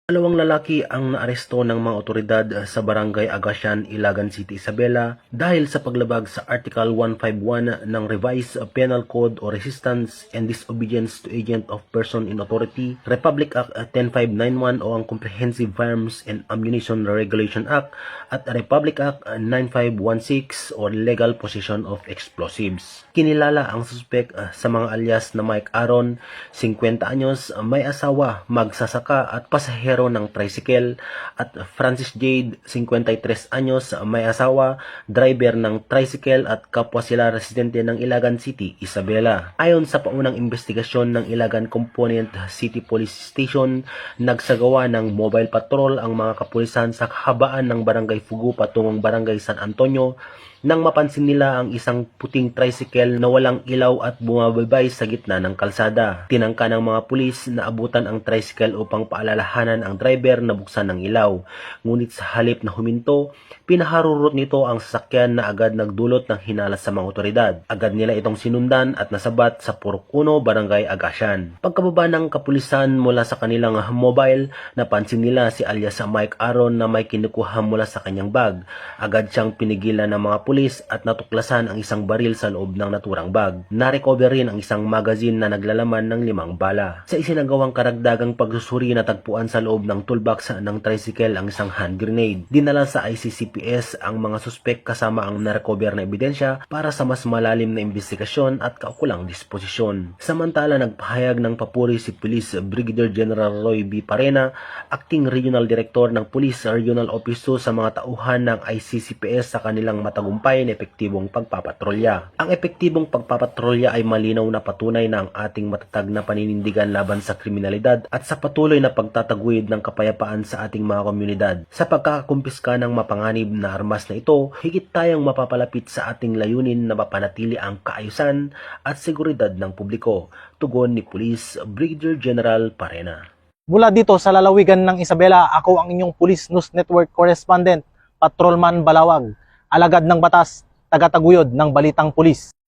Dalawang lalaki ang naaresto ng mga otoridad sa Barangay Agasian, Ilagan City, Isabela dahil sa paglabag sa Article 151 ng Revised Penal Code o Resistance and Disobedience to Agent of Person in Authority, Republic Act 10591 o ang Comprehensive Firearms and Ammunition Regulation Act at Republic Act 9516 o Legal Possession of Explosives. Kinilala ang suspek sa mga alias na Mike Aaron, 50 anyos, may asawa, magsasaka at pasahero ng tricycle, at Francis Jade, 53 anyos, may asawa, driver ng tricycle at kapwa sila residente ng Ilagan City, Isabela. Ayon sa paunang investigasyon ng Ilagan Component City Police Station, nagsagawa ng mobile patrol ang mga kapulisan sa kahabaan ng Barangay Fugu patungong Barangay San Antonio nang mapansin nila ang isang puting tricycle na walang ilaw at bumabaybay sa gitna ng kalsada. Tinangka ng mga pulis na abutan ang tricycle upang paalalahanan ang driver na buksan ng ilaw. Ngunit sa halip na huminto, pinaharurot nito ang sasakyan na agad nagdulot ng hinala sa mga otoridad. Agad nila itong sinundan at nasabat sa Purok 1, Barangay Agasian. Pagkababa ng kapulisan mula sa kanilang mobile, napansin nila si alias Mike Aaron na may kinukuha mula sa kanyang bag. Agad siyang pinigilan ng mga pulis at natuklasan ang isang baril sa loob ng naturang bag. Narecover rin ang isang magazine na naglalaman ng 5 bala. Sa isinagawang karagdagang pagsusuri, natagpuan sa loob ng toolbox ng tricycle ang isang hand grenade. Dinala sa ICCPS ang mga suspek kasama ang narecover na ebidensya para sa mas malalim na investigasyon at kaukulang disposisyon. Samantala, nagpahayag ng papuri si Police Brigadier General Roy B. Parena, Acting Regional Director ng Police Regional Office 2, sa mga tauhan ng ICCPS sa kanilang matagumpay na epektibong pagpapatrolya. Ang epektibong pagpapatrolya ay malinaw na patunay na ang ating matatag na paninindigan laban sa kriminalidad at sa patuloy na pagtataguyod ng kapayapaan sa ating mga komunidad. Sa pagkakakumpiska ng mapanganib na armas na ito, higit tayong mapapalapit sa ating layunin na mapanatili ang kaayusan at seguridad ng publiko. Tugon ni Police Brigadier General Parena. Mula dito sa lalawigan ng Isabela, ako ang inyong Police News Network Correspondent, Patrolman Balawag, alagad ng batas, tagataguyod ng balitang pulis.